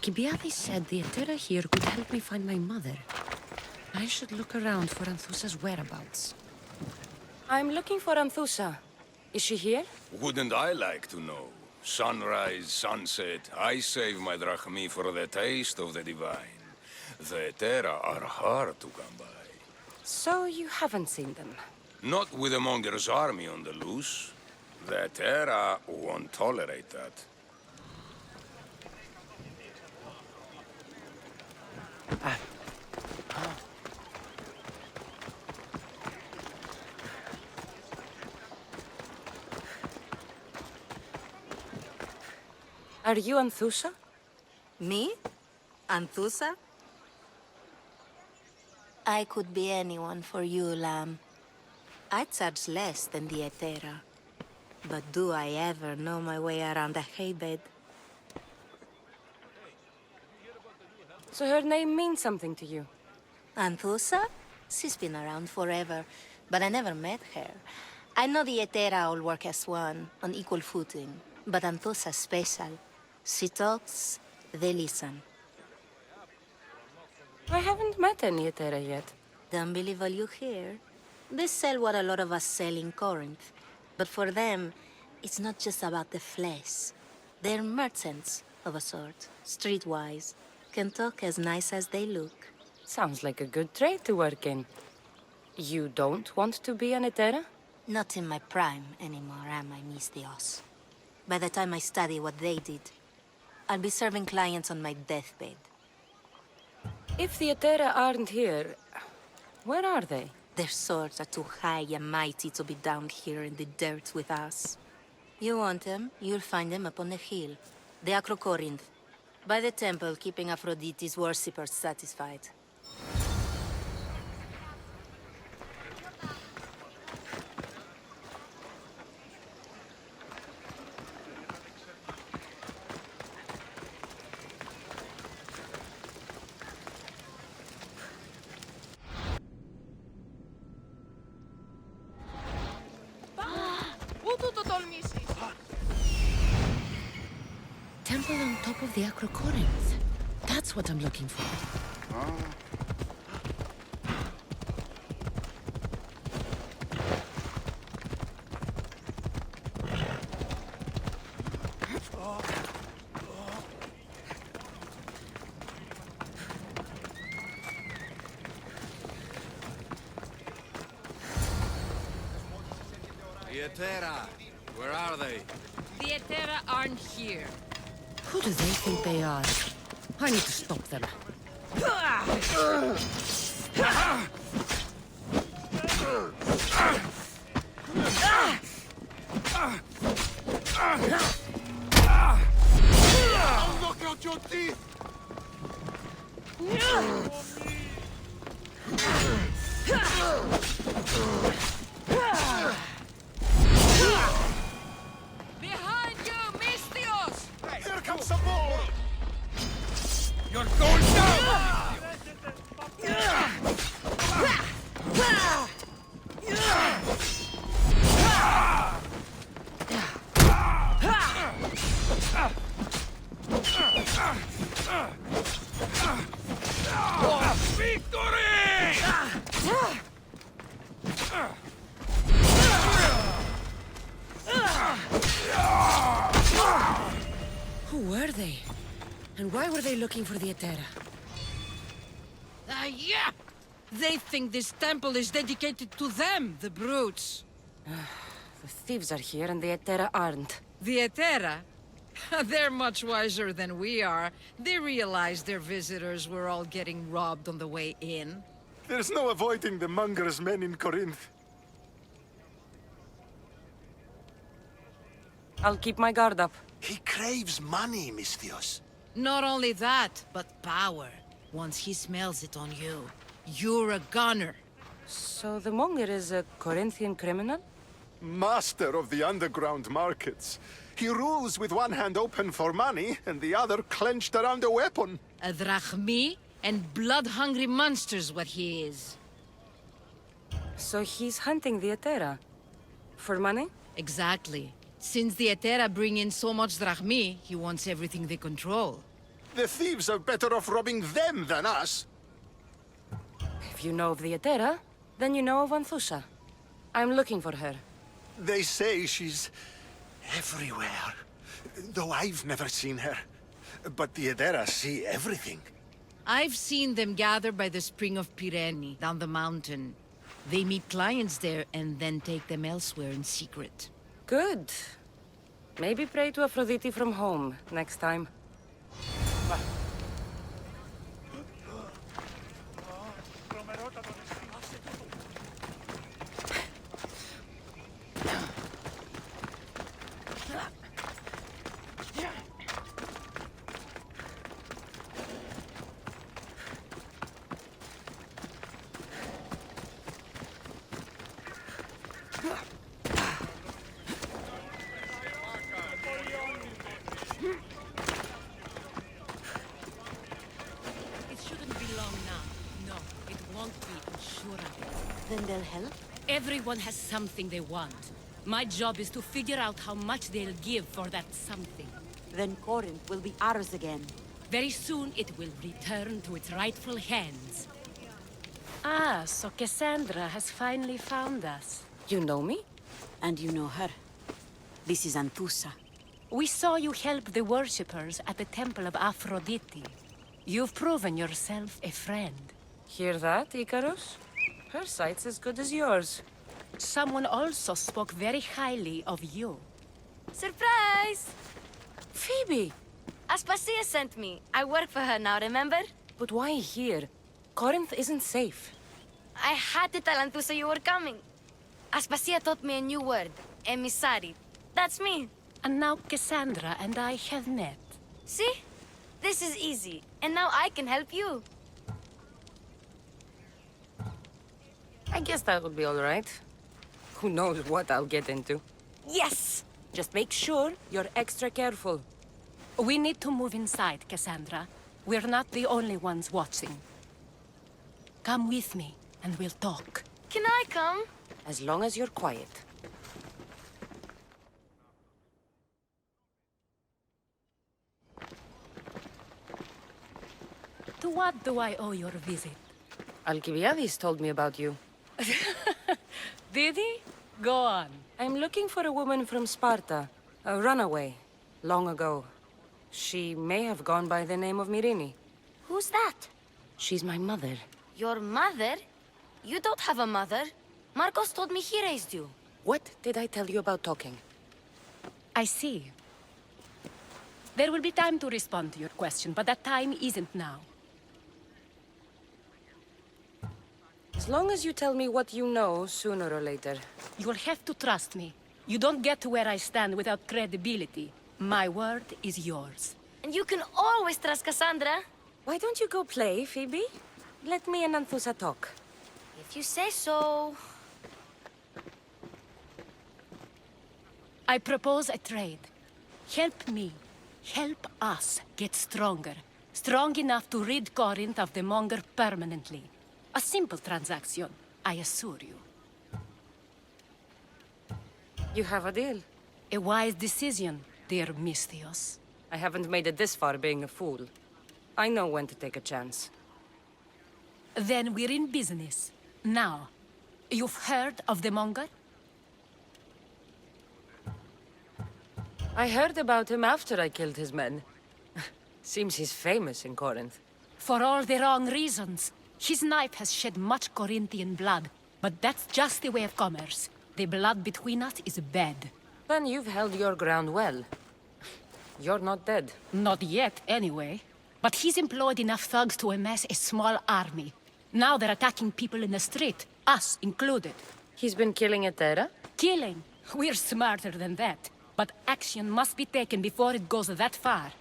Alcibiades said the Etera here could help me find my mother. I should look around for Anthusa's whereabouts. I'm looking for Anthusa. Is she here? Wouldn't I like to know? Sunrise, sunset, I save my drachmi for the taste of the divine. The Etera are hard to come by. So you haven't seen them? Not with the Monger's army on the loose. The Etera won't tolerate that. Are you Anthusa? Me? Anthusa? I could be anyone for you, lamb. I charge less than the Etera. But do I ever know my way around a haybed? So her name means something to you? Anthusa? She's been around forever, but I never met her. I know the Etera all work as one, on equal footing. But Anthusa's special. She talks, they listen. I haven't met any Etera yet. Don't believe all you hear. They sell what a lot of us sell in Corinth. But for them, it's not just about the flesh. They're merchants, of a sort, streetwise. Can talk as nice as they look. Sounds like a good trade to work in. You don't want to be an Etera? Not in my prime anymore, am I, Misthios? By the time I study what they did, I'll be serving clients on my deathbed. If the Etera aren't here, where are they? Their swords are too high and mighty to be down here in the dirt with us. You want them, you'll find them up on the hill. The Acrocorinth. By the temple, keeping Aphrodite's worshippers satisfied. Temple on top of the Acrocorinth. That's what I'm looking for. The Etera, where are they? The Etera aren't here. Who do they think they are? I need to stop them. I'll knock out your teeth! Behind you, Misthios! Here comes some more! You're going down! Who were they? And why were they looking for the Etera? Yeah! They think this temple is dedicated to them, the brutes. The thieves are here and the Etera aren't. The Etera? They're much wiser than we are. They realized their visitors were all getting robbed on the way in. There's no avoiding the Monger's men in Corinth. I'll keep my guard up. He craves money, Misthios. Not only that, but power. Once he smells it on you, you're a gunner. So the Monger is a Corinthian criminal? Master of the underground markets. He rules with one hand open for money and the other clenched around a weapon. A drachmi and blood-hungry monster's what he is. So he's hunting the Etera. For money? Exactly. Since the Etera bring in so much drachmi, he wants everything they control. The thieves are better off robbing them than us. If you know of the Etera, then you know of Anthusa. I'm looking for her. They say she's everywhere, though I've never seen her. But the Edera see everything. I've seen them gather by the spring of Pirene, down the mountain. They meet clients there and then take them elsewhere in secret. Good. Maybe pray to Aphrodite from home next time. It shouldn't be long now. No, it won't be, I'm sure of it. Then they'll help? Everyone has something they want. My job is to figure out how much they'll give for that something. Then Corinth will be ours again. Very soon it will return to its rightful hands. Ah, so Kassandra has finally found us. You know me? And you know her. This is Anthusa. We saw you help the worshippers at the Temple of Aphrodite. You've proven yourself a friend. Hear that, Icarus? Her sight's as good as yours. Someone also spoke very highly of you. Surprise! Phoebe! Aspasia sent me. I work for her now, remember? But why here? Corinth isn't safe. I had to tell Anthusa you were coming. Aspasia taught me a new word. Emissary. That's me. And now Kassandra and I have met. See? This is easy. And now I can help you. I guess that would be all right. Who knows what I'll get into. Yes! Just make sure you're extra careful. We need to move inside, Kassandra. We're not the only ones watching. Come with me, and we'll talk. Can I come? As long as you're quiet. To what do I owe your visit? Alcibiades told me about you. Did he? Go on. I'm looking for a woman from Sparta. A runaway. Long ago. She may have gone by the name of Myrine. Who's that? She's my mother. Your mother? You don't have a mother. Marcos told me he raised you. What did I tell you about talking? I see. There will be time to respond to your question, but that time isn't now. As long as you tell me what you know, sooner or later. You'll have to trust me. You don't get to where I stand without credibility. My word is yours. And you can always trust Kassandra. Why don't you go play, Phoebe? Let me and Anthusa talk. If you say so. I propose a trade. Help me. Help us get stronger. Strong enough to rid Corinth of the Monger permanently. A simple transaction, I assure you. You have a deal. A wise decision, dear Misthios. I haven't made it this far being a fool. I know when to take a chance. Then we're in business. Now, you've heard of the Monger? I heard about him after I killed his men. Seems he's famous in Corinth. For all the wrong reasons. His knife has shed much Corinthian blood, but that's just the way of commerce. The blood between us is bad. Then you've held your ground well. You're not dead. Not yet, anyway. But he's employed enough thugs to amass a small army. Now they're attacking people in the street, us included. He's been killing Etera? Killing? We're smarter than that. But action must be taken before it goes that far.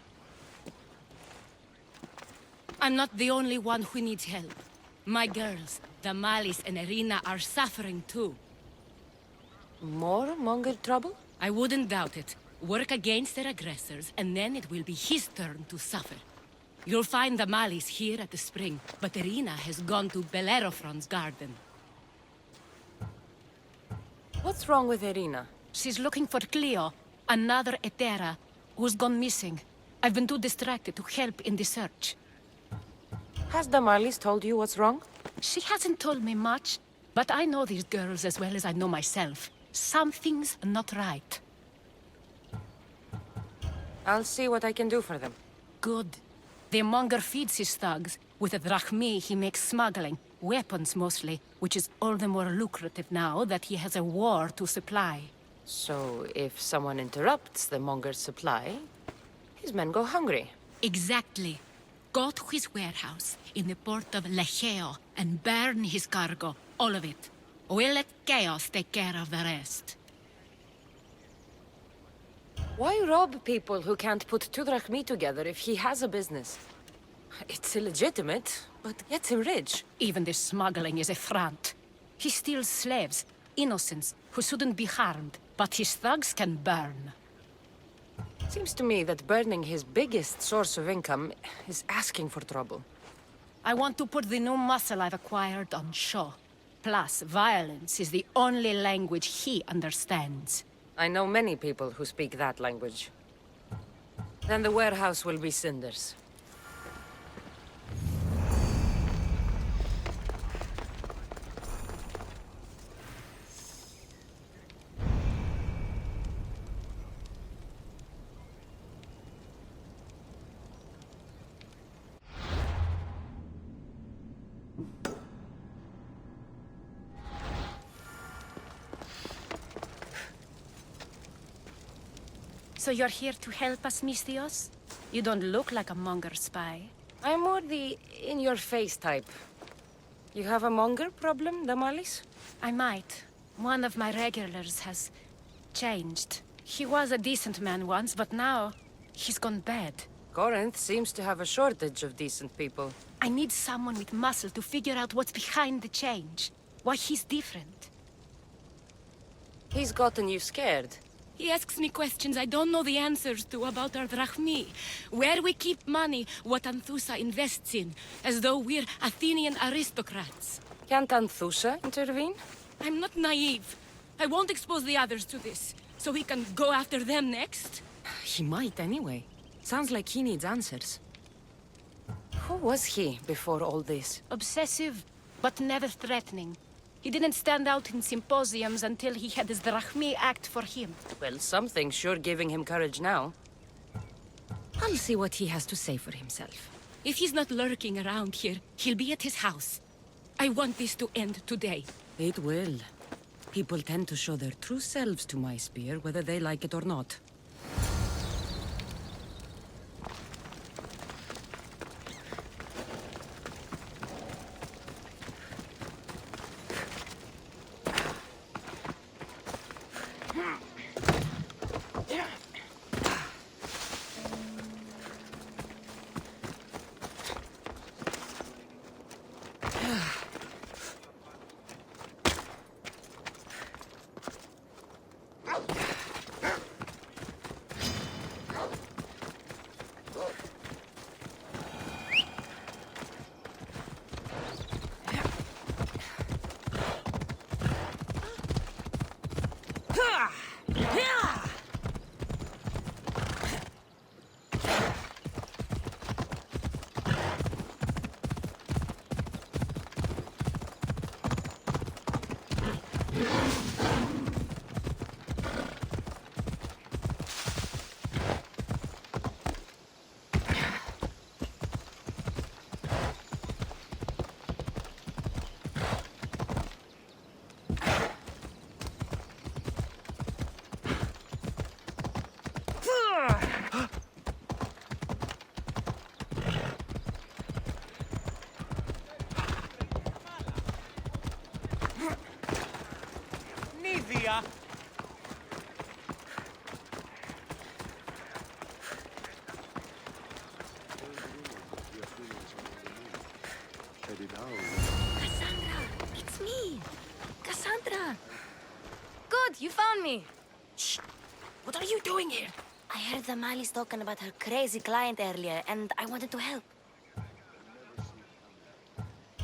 I'm not the only one who needs help. My girls, Damalis and Irina, are suffering too. More Monger trouble? I wouldn't doubt it. Work against their aggressors, and then it will be his turn to suffer. You'll find Damalis here at the spring, but Irina has gone to Bellerophon's garden. What's wrong with Irina? She's looking for Cleo, another Etera, who's gone missing. I've been too distracted to help in the search. Has Damalis told you what's wrong? She hasn't told me much, but I know these girls as well as I know myself. Something's not right. I'll see what I can do for them. Good. The Monger feeds his thugs. With the drachmi, he makes smuggling. Weapons, mostly, which is all the more lucrative now that he has a war to supply. So, if someone interrupts the Monger's supply, his men go hungry. Exactly. Go to his warehouse in the port of Lecheo and burn his cargo, all of it. We'll let chaos take care of the rest. Why rob people who can't put two drachmi together if he has a business? It's illegitimate, but gets him rich. Even the smuggling is a front. He steals slaves, innocents, who shouldn't be harmed, but his thugs can burn. Seems to me that burning his biggest source of income is asking for trouble. I want to put the new muscle I've acquired on show. Plus, violence is the only language he understands. I know many people who speak that language. Then the warehouse will be cinders. So you're here to help us, Misthios? You don't look like a Monger spy. I'm more the in-your-face type. You have a Monger problem, Damalis? I might. One of my regulars has changed. He was a decent man once, but now he's gone bad. Corinth seems to have a shortage of decent people. I need someone with muscle to figure out what's behind the change. Why he's different. He's gotten you scared. He asks me questions I don't know the answers to about our drachmi. Where we keep money, what Anthusa invests in. As though we're Athenian aristocrats. Can't Anthusa intervene? I'm not naive. I won't expose the others to this. So he can go after them next? He might anyway. Sounds like he needs answers. Who was he before all this? Obsessive, but never threatening. He didn't stand out in symposiums until he had his drachmi act for him. Well, something's sure giving him courage now. I'll see what he has to say for himself. If he's not lurking around here, he'll be at his house. I want this to end today. It will. People tend to show their true selves to my spear, whether they like it or not. Kassandra! It's me! Kassandra! Good, you found me! Shh! What are you doing here? I heard the Mali's talking about her crazy client earlier, and I wanted to help.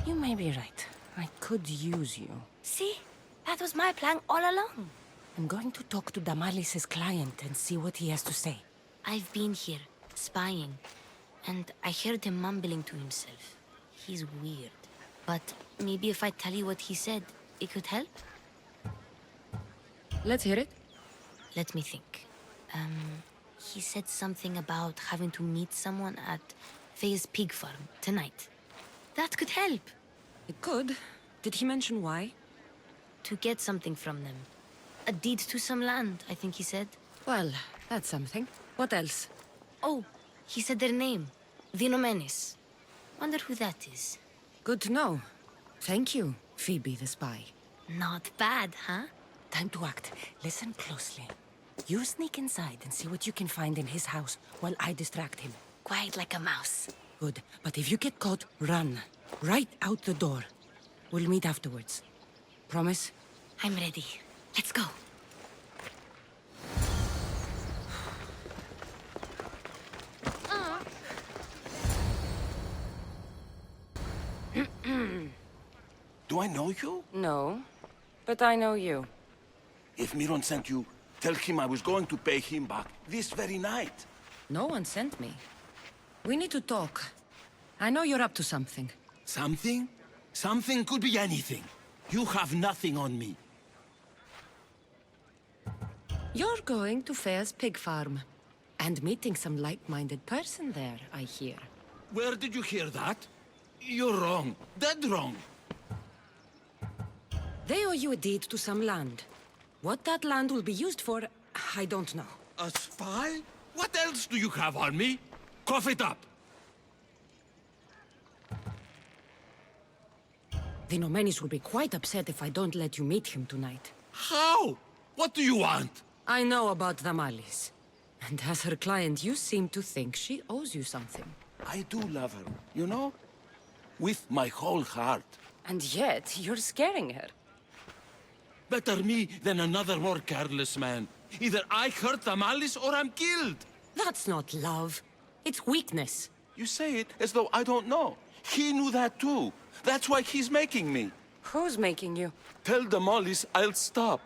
You may be right. I could use you. See? That was my plan all along. I'm going to talk to Damalis' client and see what he has to say. I've been here. spying. And I heard him mumbling to himself. He's weird. But maybe if I tell you what he said, it could help? Let's hear it. Let me think. He said something about having to meet someone at Faye's pig farm tonight. That could help. It could. Did he mention why? To get something from them. A deed to some land, I think he said. Well, that's something. What else? Oh, he said their name. Vinomenes. Wonder who that is. Good to know. Thank you, Phoebe the spy. Not bad, huh? Time to act. Listen closely. You sneak inside and see what you can find in his house while I distract him. Quiet like a mouse. Good. But if you get caught, run. Right out the door. We'll meet afterwards. Promise? I'm ready. Let's go. Do I know you? No, but I know you. If Miron sent you, tell him I was going to pay him back this very night. No one sent me. We need to talk. I know you're up to something. Something? Something could be anything. You have nothing on me. You're going to Fair's pig farm. And meeting some like-minded person there, I hear. Where did you hear that? You're wrong. Dead wrong. They owe you a deed to some land. What that land will be used for, I don't know. A spy? What else do you have on me? Cough it up. The Nomenis will be quite upset if I don't let you meet him tonight. How? What do you want? I know about the Malis. And as her client, you seem to think she owes you something. I do love her, you know? With my whole heart. And yet, you're scaring her. Better me than another more careless man. Either I hurt the malice or I'm killed. That's not love. It's weakness. You say it as though I don't know. He knew that too. That's why he's making me. Who's making you? Tell the Mollies I'll stop.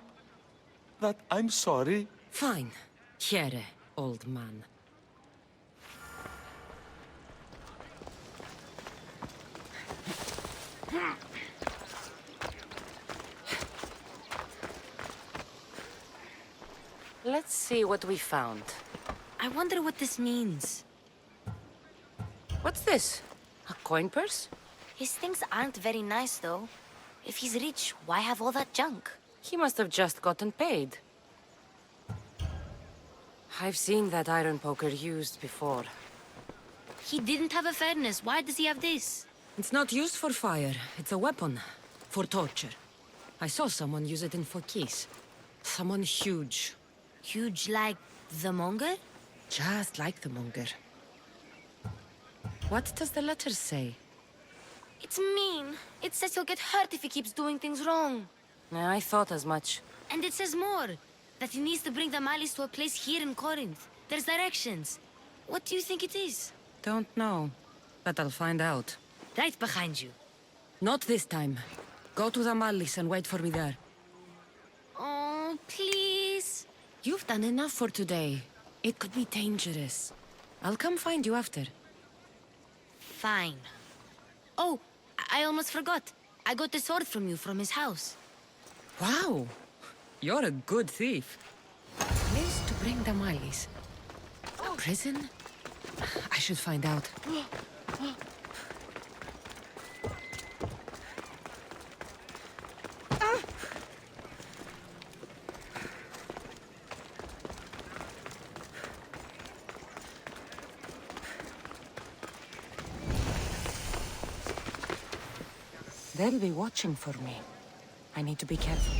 That I'm sorry. Fine. Here, old man. Let's see what we found. I wonder what this means. What's this? A coin purse? His things aren't very nice, though. If he's rich, why have all that junk? He must have just gotten paid. I've seen that iron poker used before. He didn't have a furnace. Why does he have this? It's not used for fire. It's a weapon. For torture. I saw someone use it in Phokis. Someone huge. Huge like the Monger? Just like the Monger. What does the letter say? It's mean. It says he'll get hurt if he keeps doing things wrong. I thought as much. And it says more. That he needs to bring the Malice to a place here in Corinth. There's directions. What do you think it is? Don't know. But I'll find out. Right behind you. Not this time. Go to the Malice and wait for me there. Oh, please. You've done enough for today. It could be dangerous. I'll come find you after. Fine. Oh, I almost forgot. I got the sword from you from his house. Wow. You're a good thief. Place to bring the Malice. A prison? I should find out. They'll be watching for me. I need to be careful.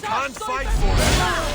can't fight forever!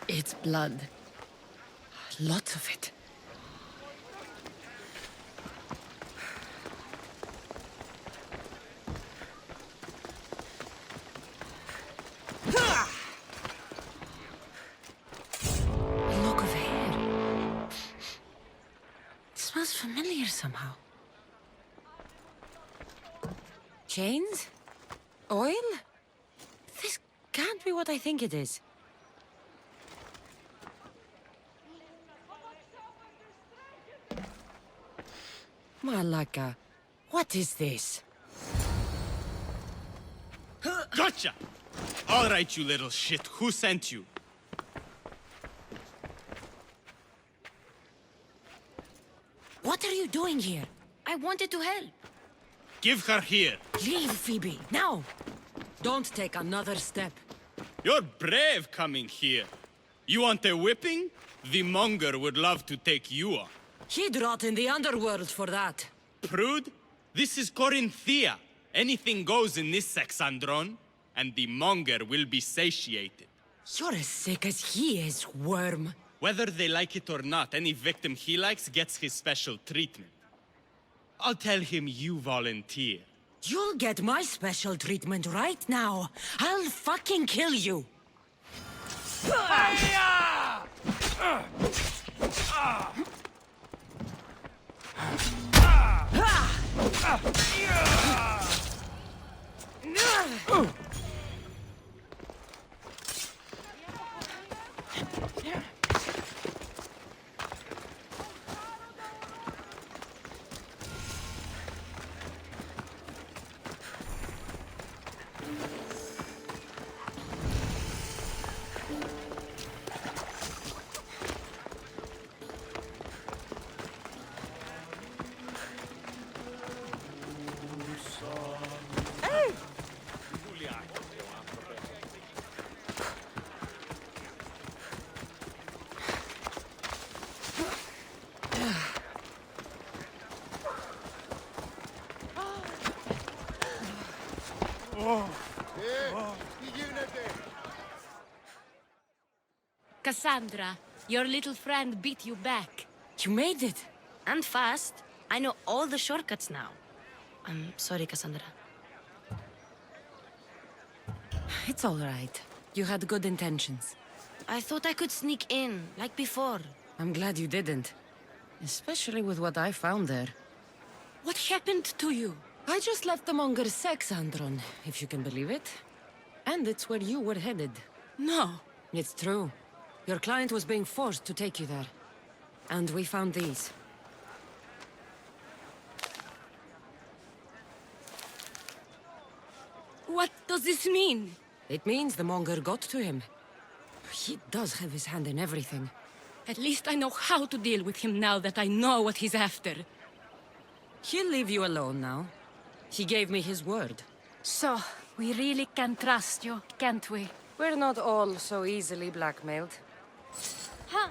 It's blood. Lots of it. A lock of hair. It smells familiar somehow. Chains? Oil? This can't be what I think it is. Malaka, what is this? Gotcha! All right, you little shit. Who sent you? What are you doing here? I wanted to help. Give her here. Leave, Phoebe, now! Don't take another step. You're brave coming here. You want a whipping? The Monger would love to take you on. He'd rot in the underworld for that. Prude, this is Corinthia. Anything goes in this Kassandra, and the Monger will be satiated. You're as sick as he is, worm. Whether they like it or not, any victim he likes gets his special treatment. I'll tell him you volunteer. You'll get my special treatment right now. I'll fucking kill you. Kassandra, your little friend beat you back. You made it. And fast. I know all the shortcuts now. I'm sorry, Kassandra. It's all right. You had good intentions. I thought I could sneak in, like before. I'm glad you didn't. Especially with what I found there. What happened to you? I just left the Monger's Kassandra, if you can believe it. And it's where you were headed. No. It's true. Your client was being forced to take you there. And we found these. What does this mean? It means the Monger got to him. He does have his hand in everything. At least I know how to deal with him now that I know what he's after. He'll leave you alone now. He gave me his word. So, we really can trust you, can't we? We're not all so easily blackmailed. Huh?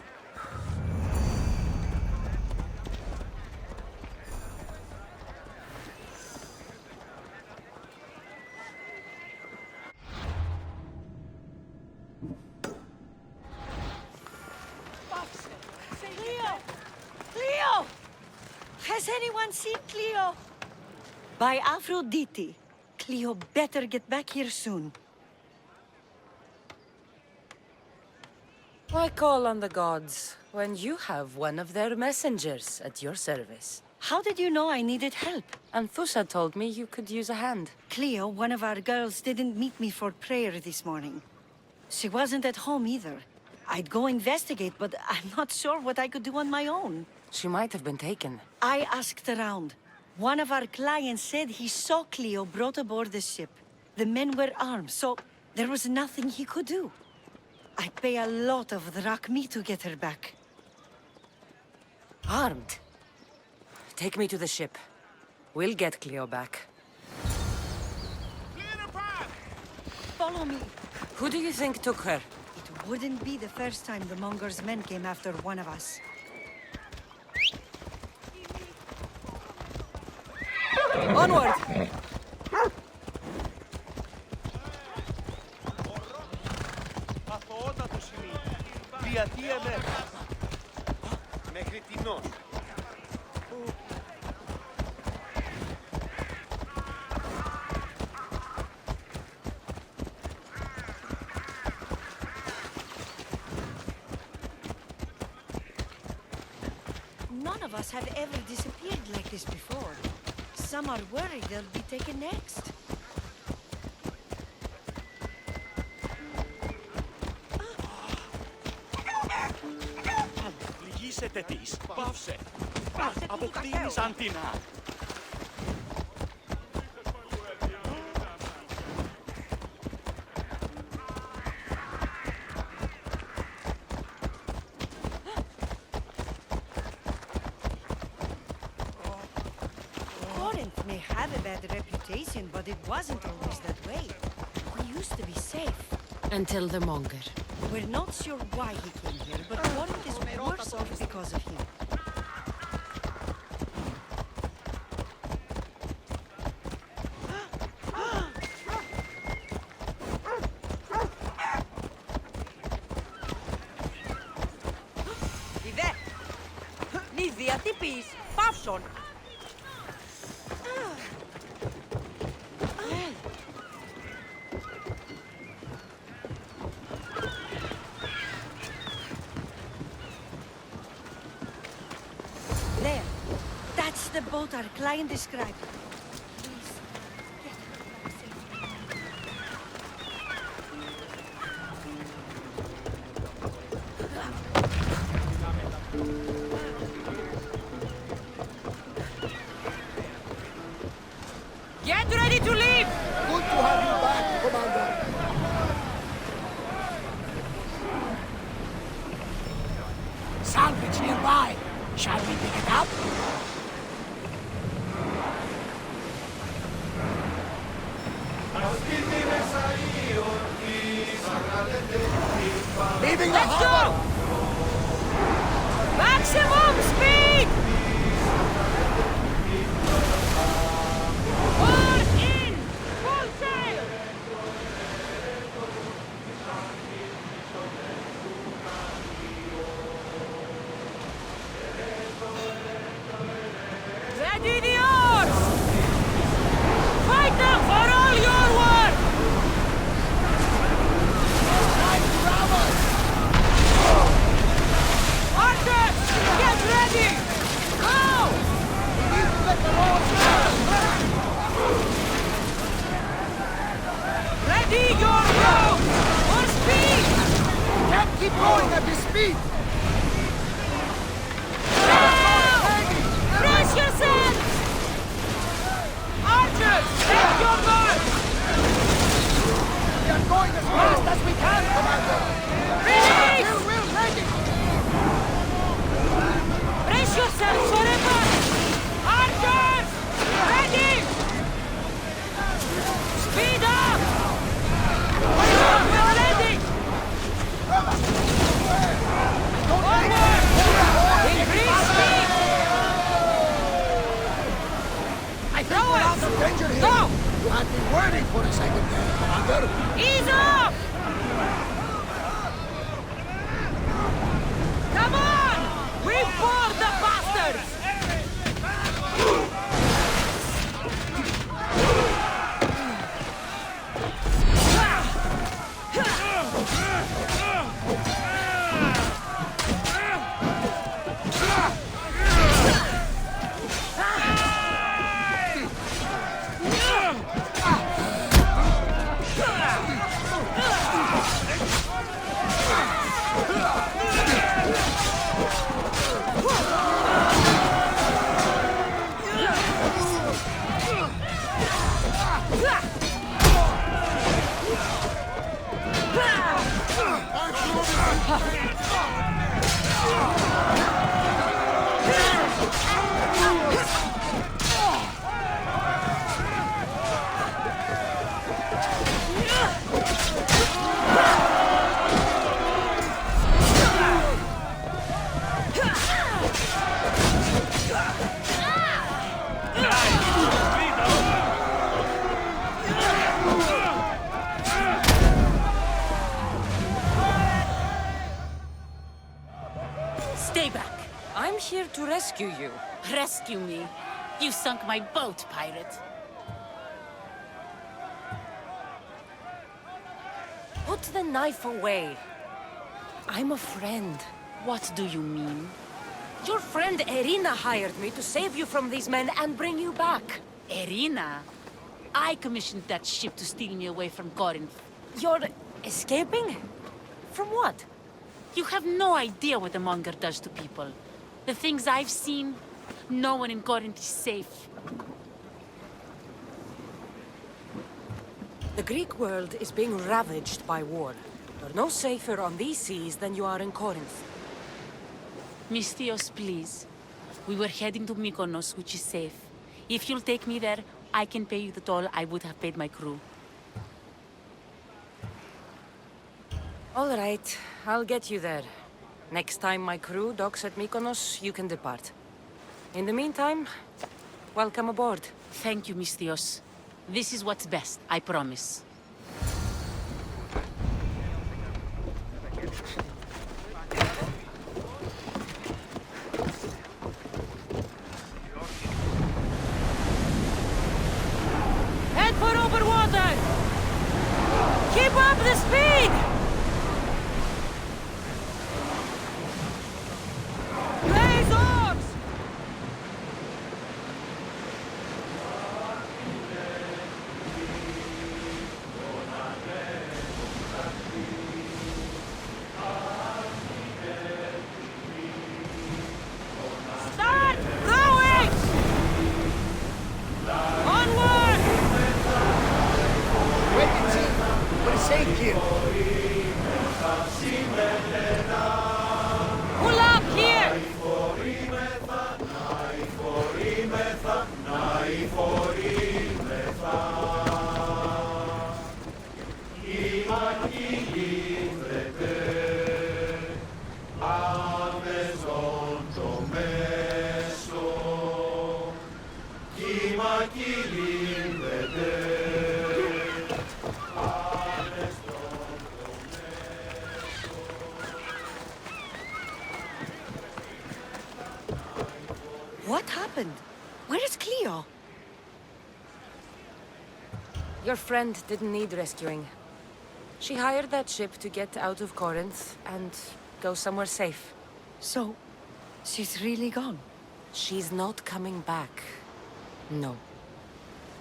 Cleo! Has anyone seen Cleo? By Aphrodite. Cleo better get back here soon. Why call on the gods when you have one of their messengers at your service? How did you know I needed help? Anthusa told me you could use a hand. Cleo, one of our girls, didn't meet me for prayer this morning. She wasn't at home either. I'd go investigate, but I'm not sure what I could do on my own. She might have been taken. I asked around. One of our clients said he saw Cleo brought aboard the ship. The men were armed, so there was nothing he could do. I'd pay a lot of drachmi to get her back. Armed? Take me to the ship. We'll get Cleo back. Follow me. Who do you think took her? It wouldn't be the first time the Monger's men came after one of us. Onward! None of us have ever disappeared like this before. Some are worried they'll be taken next. Πληγήσετε της. Πάυσε. Αποκτήνεις αντινά. Corinth may have a bad reputation, but it wasn't always that way. We used to be safe. Until the Monger. We're not sure why he came here, but Corinth is worse off because of him. Ιδέ! Νίδια τι πεις! Παύσον! There. That's the boat our client described. Please, get her back safely. Get ready to leave! Good to have you back, Commander. Salvage nearby. Shall we pick it up? Leaving the Let's go! harbor! Maximum speed! Port in! Full sail! Ready the oars! Fight them for all your worth! Archers! Get ready! Go! Ready your bow! For speed! Can't keep going at this speed! Brace yourselves! Archers, take your mark! We are going as fast as we can, Commander! Release! We're ready! Brace yourselves for a march! Archers, ready! Speed up! We're ready! Onward! Increase speed! I think we're out of danger here! Go! You had been waiting for a second there, Commander! Ease up! Come on! We board the bastards! Stay back. I'm here to rescue you. Rescue me. You sunk my boat, pirate. Put the knife away. I'm a friend. What do you mean? Your friend Irina hired me to save you from these men and bring you back. Irina? I commissioned that ship to steal me away from Corinth. You're escaping? From what? You have no idea what the Monger does to people. The things I've seen, no one in Corinth is safe. The Greek world is being ravaged by war. You're no safer on these seas than you are in Corinth. Misthios, please. We were heading to Mykonos, which is safe. If you'll take me there, I can pay you the toll I would have paid my crew. All right, I'll get you there. Next time my crew docks at Mykonos, you can depart. In the meantime, welcome aboard. Thank you, Misthios. This is what's best, I promise. Head for open water! Keep up the speed! Raise oars! Start rowing! Onward! Wait and see. We're safe here. Pull up here! What happened? Where is Cleo? Your friend didn't need rescuing. She hired that ship to get out of Corinth and go somewhere safe. So, she's really gone? She's not coming back. No.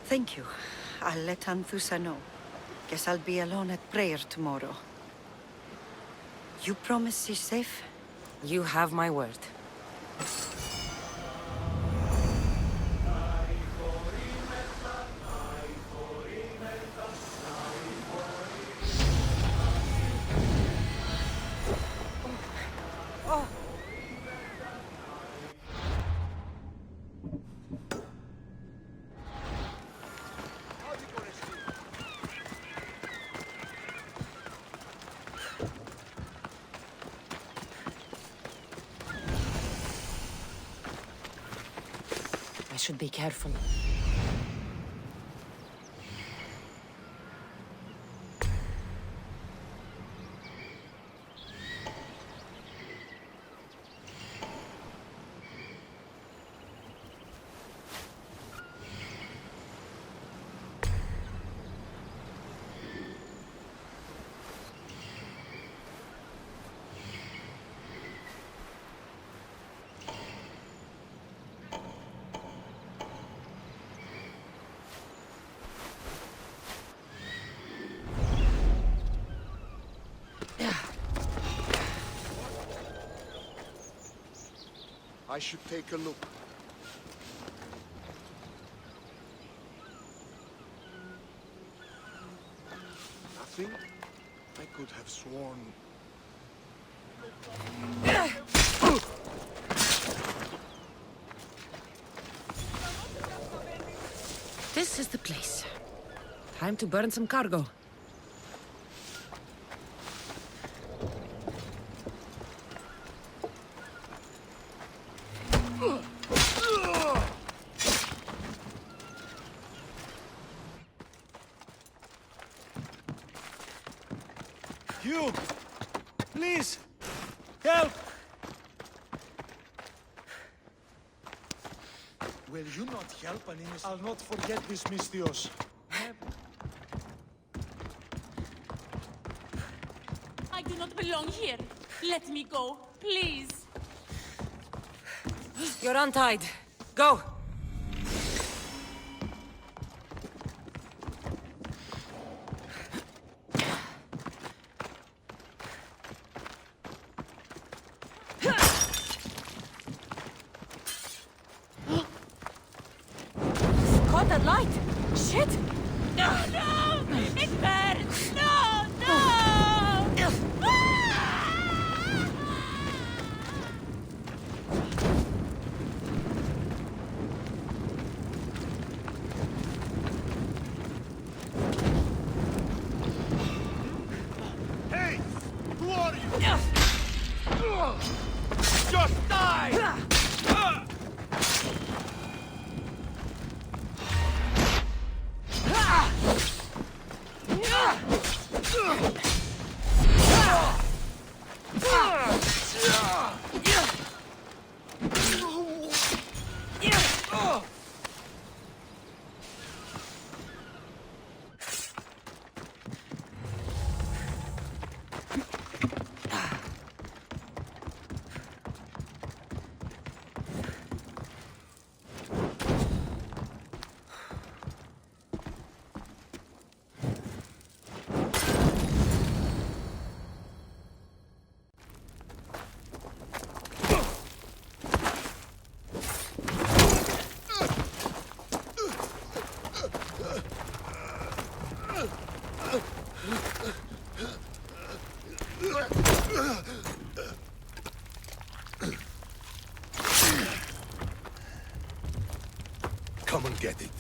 Thank you. I'll let Anthusa know. Guess I'll be alone at prayer tomorrow. You promise she's safe? You have my word. I should be careful. I should take a look. Nothing? I could have sworn... This is the place. Time to burn some cargo. You! Please! Help! Will you not help an innocent? I'll not forget this, Mystios. I do not belong here. Let me go, please. You're untied. Go! Caught the light! Shit! No, no! It burns! No, no! Hey! Who are you? Just die! Come and get it.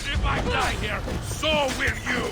If I die here, so will you!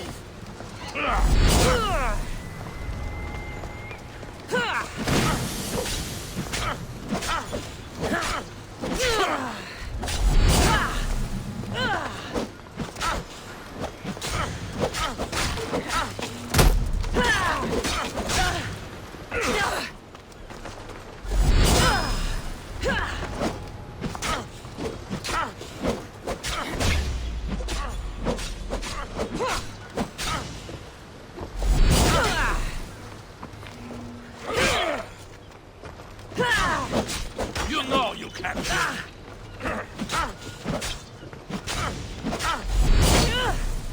You know you can't win.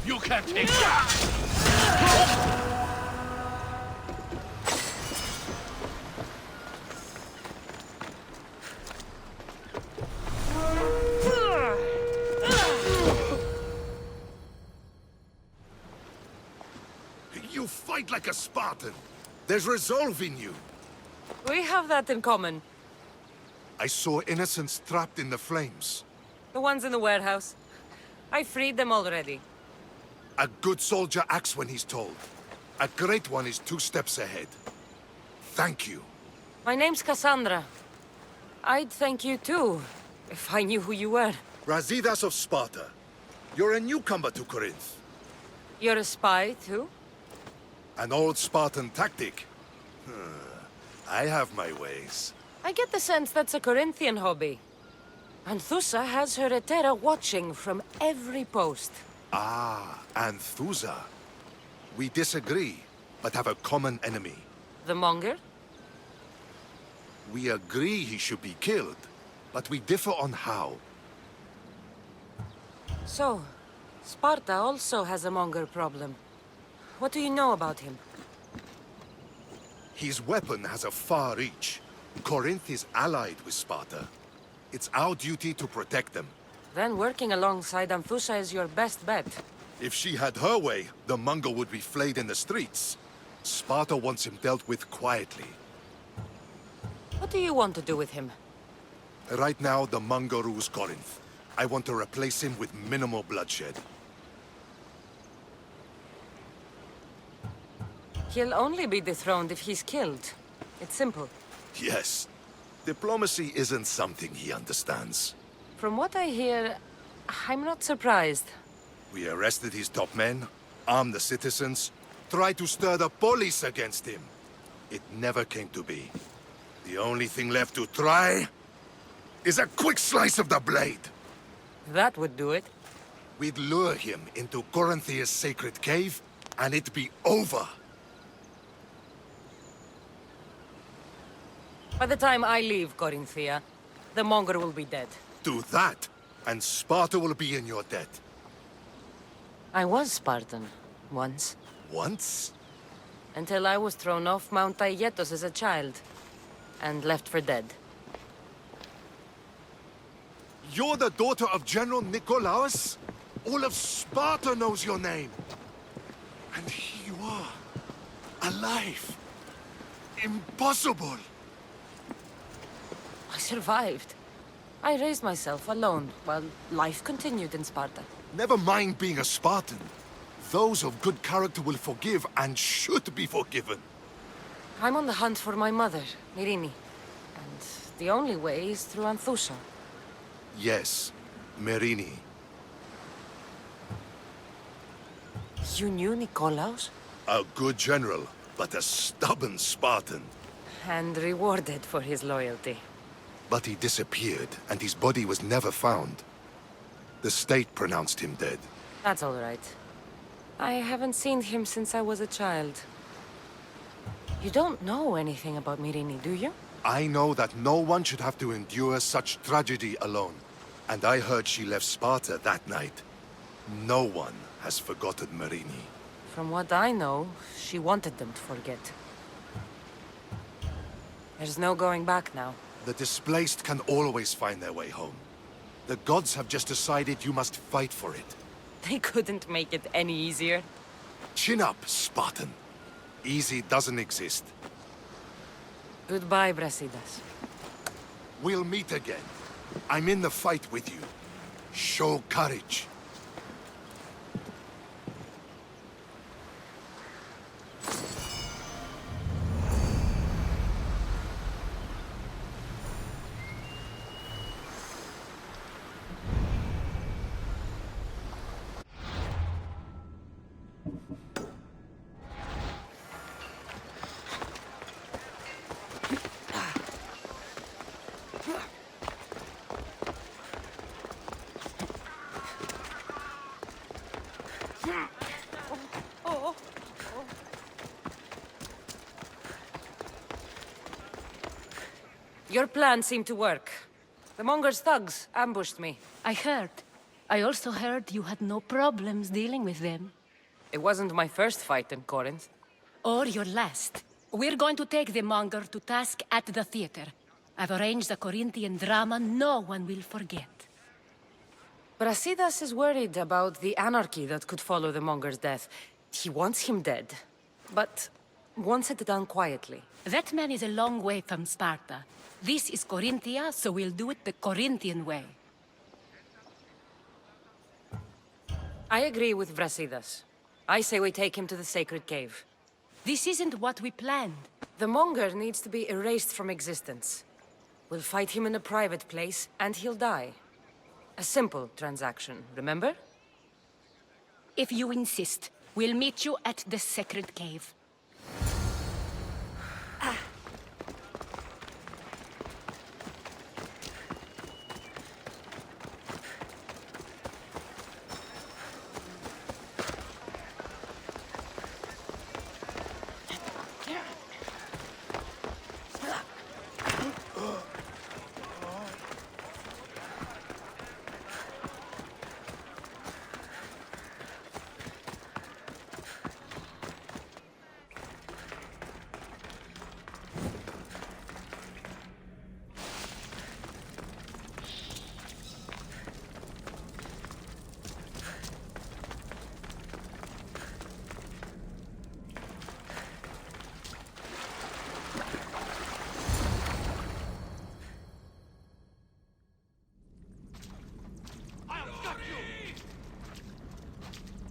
You can't take that! You fight like a Spartan. There's resolve in you. We have that in common. I saw innocents trapped in the flames. The ones in the warehouse. I freed them already. A good soldier acts when he's told. A great one is 2 steps ahead. Thank you. My name's Kassandra. I'd thank you too, if I knew who you were. Leonidas of Sparta. You're a newcomer to Corinth. You're a spy too? An old Spartan tactic. I have my ways. I get the sense that's a Corinthian hobby. Anthusa has her Etera watching from every post. Ah, Anthusa. We disagree, but have a common enemy. The Monger? We agree he should be killed, but we differ on how. So, Sparta also has a Monger problem. What do you know about him? His weapon has a far reach. Corinth is allied with Sparta. It's our duty to protect them. Then working alongside Anthusa is your best bet. If she had her way, the Monger would be flayed in the streets. Sparta wants him dealt with quietly. What do you want to do with him? Right now, the Monger rules Corinth. I want to replace him with minimal bloodshed. He'll only be dethroned if he's killed. It's simple. Yes. Diplomacy isn't something he understands. From what I hear, I'm not surprised. We arrested his top men, armed the citizens, tried to stir the police against him. It never came to be. The only thing left to try is a quick slice of the blade. That would do it. We'd lure him into Corinthia's sacred cave, and it'd be over. By the time I leave Corinthia, the Monger will be dead. Do that, and Sparta will be in your debt. I was Spartan, once. Once? Until I was thrown off Mount Aietos as a child, and left for dead. You're the daughter of General Nikolaos? All of Sparta knows your name. And here you are, alive. Impossible. I survived. I raised myself alone, while life continued in Sparta. Never mind being a Spartan. Those of good character will forgive and should be forgiven. I'm on the hunt for my mother, Myrrine. And the only way is through Anthusa. Yes, Myrrine. You knew Nikolaos? A good general, but a stubborn Spartan. And rewarded for his loyalty. But he disappeared, and his body was never found. The state pronounced him dead. That's all right. I haven't seen him since I was a child. You don't know anything about Myrrine, do you? I know that no one should have to endure such tragedy alone. And I heard she left Sparta that night. No one has forgotten Myrrine. From what I know, she wanted them to forget. There's no going back now. The displaced can always find their way home. The gods have just decided you must fight for it. They couldn't make it any easier. Chin up, Spartan. Easy doesn't exist. Goodbye, Brasidas. We'll meet again. I'm in the fight with you. Show courage. Your plan seemed to work. The Monger's thugs ambushed me. I heard. I also heard you had no problems dealing with them. It wasn't my first fight in Corinth. Or your last. We're going to take the Monger to task at the theater. I've arranged a Corinthian drama no one will forget. Brasidas is worried about the anarchy that could follow the Monger's death. He wants him dead, but wants it done quietly. That man is a long way from Sparta. This is Corinthia, so we'll do it the Corinthian way. I agree with Brasidas. I say we take him to the sacred cave. This isn't what we planned. The Monger needs to be erased from existence. We'll fight him in a private place, and he'll die. A simple transaction, remember? If you insist, we'll meet you at the sacred cave.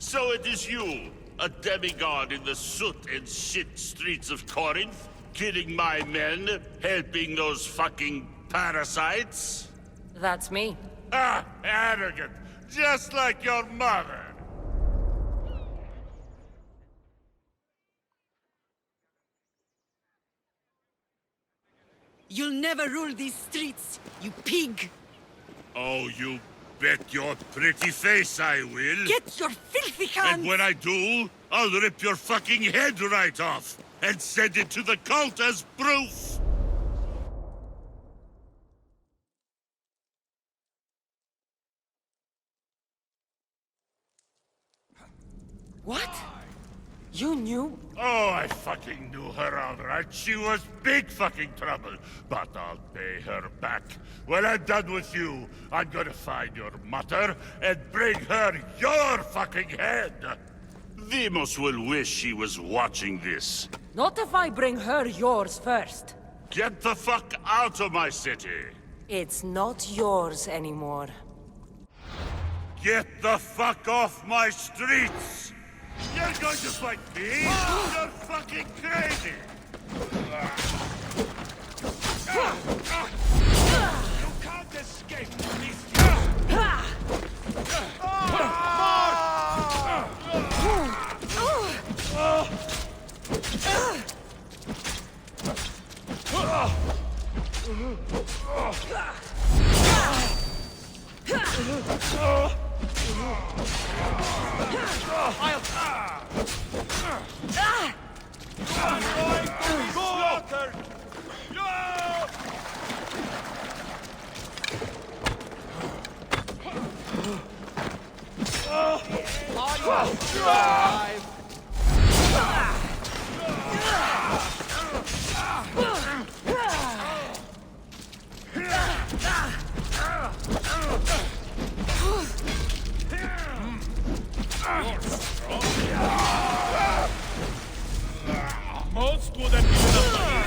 So it is you, a demigod in the soot and shit streets of Corinth, killing my men, helping those fucking parasites? That's me. Ah, arrogant, just like your mother. You'll never rule these streets, you pig! Oh, you bet your pretty face I will. Get your filthy hands! And when I do, I'll rip your fucking head right off and send it to the cult as proof. What? You knew? Oh, I fucking knew her all right. She was big fucking trouble. But I'll pay her back. When I'm done with you, I'm gonna find your mother and bring her your fucking head. Demos will wish she was watching this. Not if I bring her yours first. Get the fuck out of my city. It's not yours anymore. Get the fuck off my streets. You're going to fight me? You're fucking crazy! You can't escape these... Most would have given up.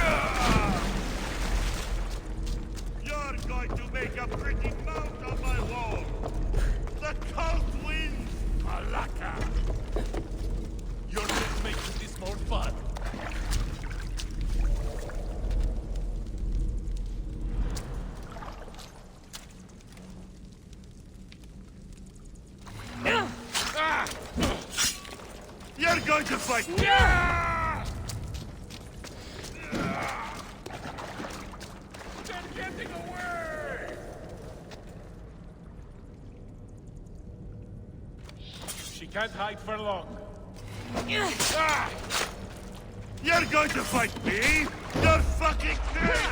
You're going to make a pretty mount on my wall. The cult wins, Malaka. You're just making this more fun. You're going to fight! They're getting away! She can't hide for long. You're going to fight me? You're fucking crazy!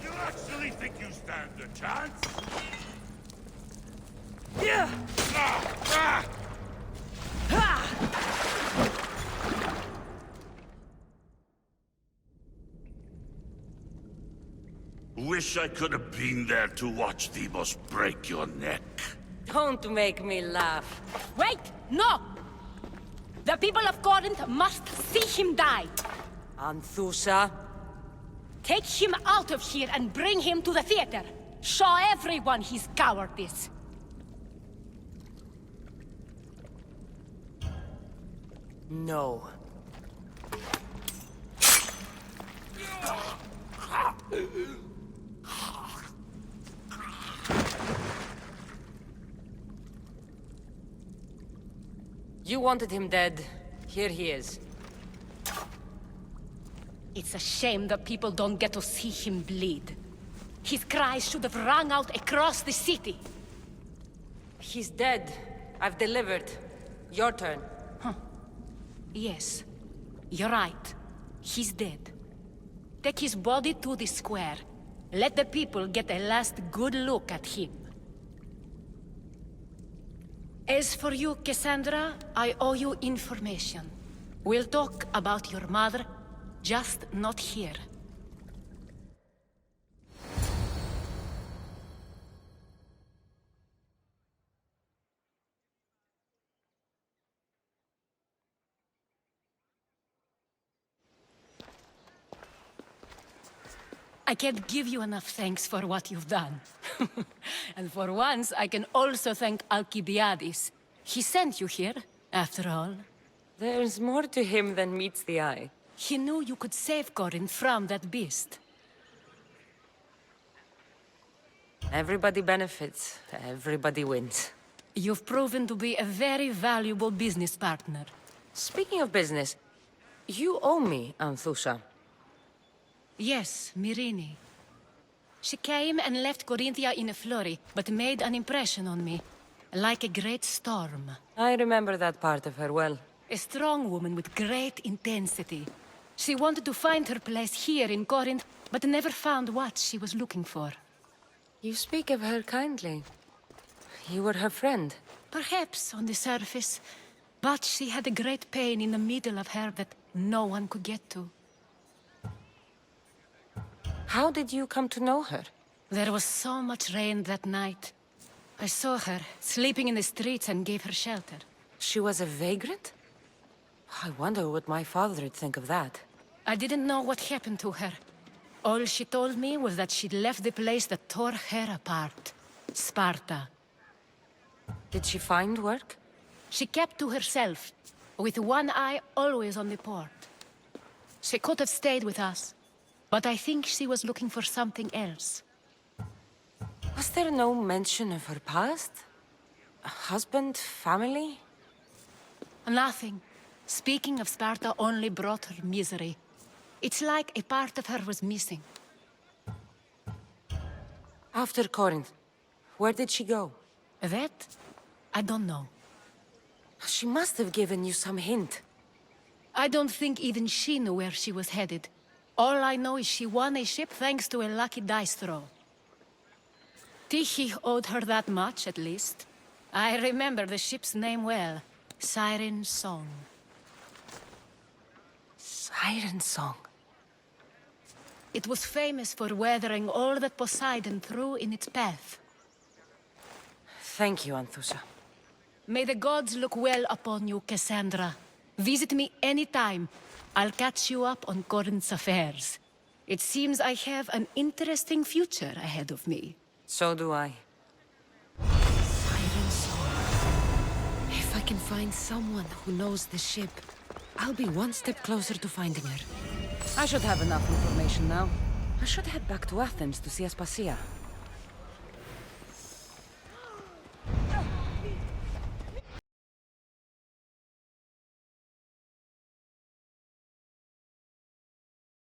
You actually think you stand a chance? Wish I could have been there to watch Demos break your neck. Don't make me laugh. Wait! No! The people of Corinth must see him die. Anthusa. Take him out of here and bring him to the theater. Show everyone his cowardice. No. You wanted him dead. Here he is. It's a shame that people don't get to see him bleed. His cries should have rung out across the city. He's dead. I've delivered. Your turn. Yes, you're right. He's dead. Take his body to the square. Let the people get a last good look at him. As for you, Kassandra, I owe you information. We'll talk about your mother, just not here. I can't give you enough thanks for what you've done. And for once, I can also thank Alcibiades. He sent you here, after all. There's more to him than meets the eye. He knew you could save Corinth from that beast. Everybody benefits. Everybody wins. You've proven to be a very valuable business partner. Speaking of business, you owe me, Anthusa. Yes, Myrine. She came and left Corinthia in a flurry, but made an impression on me. Like a great storm. I remember that part of her well. A strong woman with great intensity. She wanted to find her place here in Corinth, but never found what she was looking for. You speak of her kindly. You were her friend. Perhaps on the surface, but she had a great pain in the middle of her that no one could get to. How did you come to know her? There was so much rain that night. I saw her, sleeping in the streets, and gave her shelter. She was a vagrant? I wonder what my father'd think of that. I didn't know what happened to her. All she told me was that she'd left the place that tore her apart. Sparta. Did she find work? She kept to herself, with one eye always on the port. She could have stayed with us, but I think she was looking for something else. Was there no mention of her past? A husband, family? Nothing. Speaking of Sparta only brought her misery. It's like a part of her was missing. After Corinth, where did she go? That? I don't know. She must have given you some hint. I don't think even she knew where she was headed. All I know is she won a ship thanks to a lucky dice throw. Tyche owed her that much, at least. I remember the ship's name well. Siren Song. Siren Song? It was famous for weathering all that Poseidon threw in its path. Thank you, Anthusa. May the gods look well upon you, Kassandra. Visit me anytime. I'll catch you up on Corinth's affairs. It seems I have an interesting future ahead of me. So do I. Siren Song. If I can find someone who knows the ship, I'll be one step closer to finding her. I should have enough information now. I should head back to Athens to see Aspasia.